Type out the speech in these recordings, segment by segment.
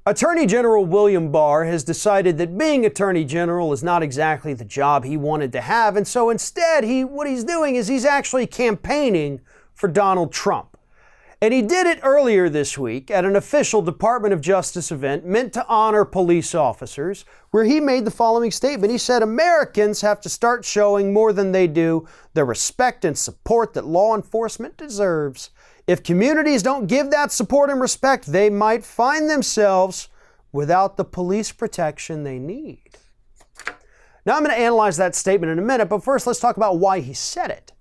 Attorney General William Barr has decided that being Attorney General is not exactly the job he wanted to have, and so instead what he's doing is he's actually campaigning for Donald Trump. And he did it earlier this week at an official Department of Justice event meant to honor police officers, where he made the following statement. He said, Americans have to start showing more than they do the respect and support that law enforcement deserves. If communities don't give that support and respect, they might find themselves without the police protection they need. Now, I'm going to analyze that statement in a minute, but first let's talk about why he said it.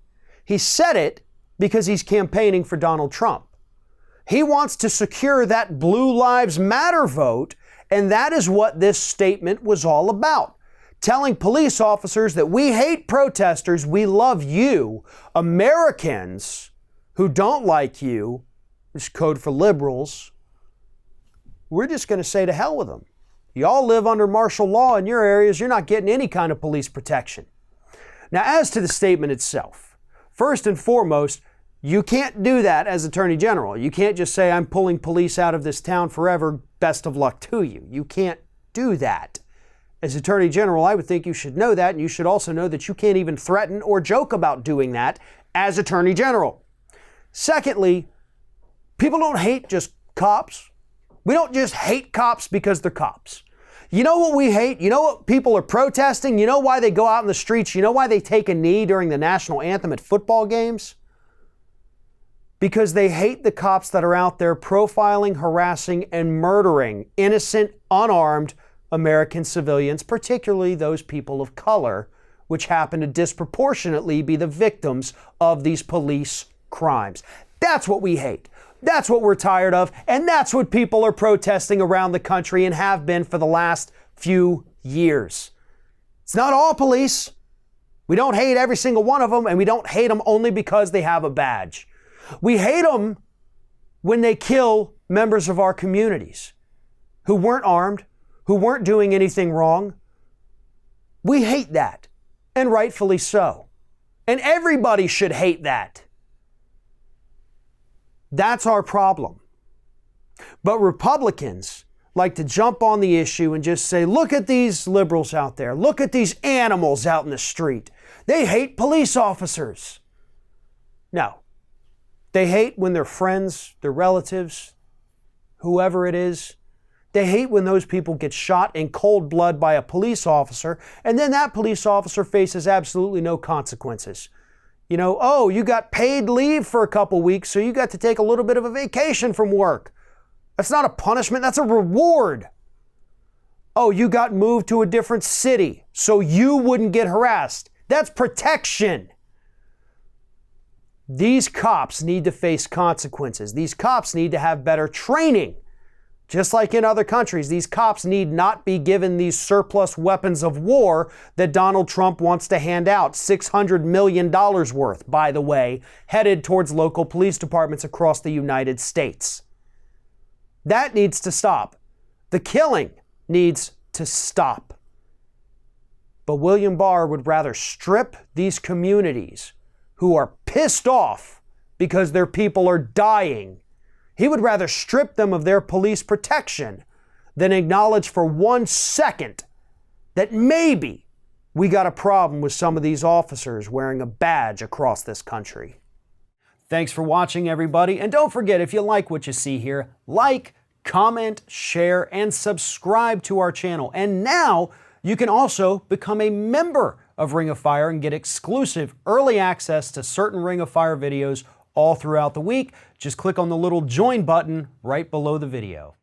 He said it because he's campaigning for Donald Trump. He wants to secure that Blue Lives Matter vote, and that is what this statement was all about. Telling police officers that we hate protesters, we love you, Americans who don't like you, this is code for liberals, we're just going to say to hell with them. Y'all live under martial law in your areas. You're not getting any kind of police protection. Now, as to the statement itself, first and foremost, you can't do that as Attorney General. You can't just say, I'm pulling police out of this town forever. Best of luck to you. You can't do that. As Attorney General, I would think you should know that, and you should also know that you can't even threaten or joke about doing that as Attorney General. Secondly, people don't hate just cops. We don't just hate cops because they're cops. You know what we hate? You know what people are protesting? You know why they go out in the streets? You know why they take a knee during the national anthem at football games? Because they hate the cops that are out there profiling, harassing, and murdering innocent, unarmed American civilians, particularly those people of color, which happen to disproportionately be the victims of these police crimes. That's what we hate. That's what we're tired of. And that's what people are protesting around the country and have been for the last few years. It's not all police. We don't hate every single one of them, and we don't hate them only because they have a badge. We hate them when they kill members of our communities who weren't armed, who weren't doing anything wrong. We hate that, and rightfully so. And everybody should hate that. That's our problem. But Republicans like to jump on the issue and just say, look at these liberals out there. Look at these animals out in the street. They hate police officers. No. They hate when their friends, their relatives, whoever it is, they hate when those people get shot in cold blood by a police officer, and then that police officer faces absolutely no consequences. You know, oh, you got paid leave for a couple weeks, so you got to take a little bit of a vacation from work. That's not a punishment, that's a reward. Oh, you got moved to a different city, so you wouldn't get harassed. That's protection. These cops need to face consequences. These cops need to have better training. Just like in other countries, these cops need not be given these surplus weapons of war that Donald Trump wants to hand out. $600 million worth, by the way, headed towards local police departments across the United States. That needs to stop. The killing needs to stop. But William Barr would rather strip these communities who are pissed off because their people are dying. He would rather strip them of their police protection than acknowledge for 1 second that maybe we got a problem with some of these officers wearing a badge across this country. Thanks for watching, everybody. And don't forget, if you like what you see here, like, comment, share, and subscribe to our channel. And now you can also become a member of Ring of Fire and get exclusive early access to certain Ring of Fire videos all throughout the week. Just click on the little join button right below the video.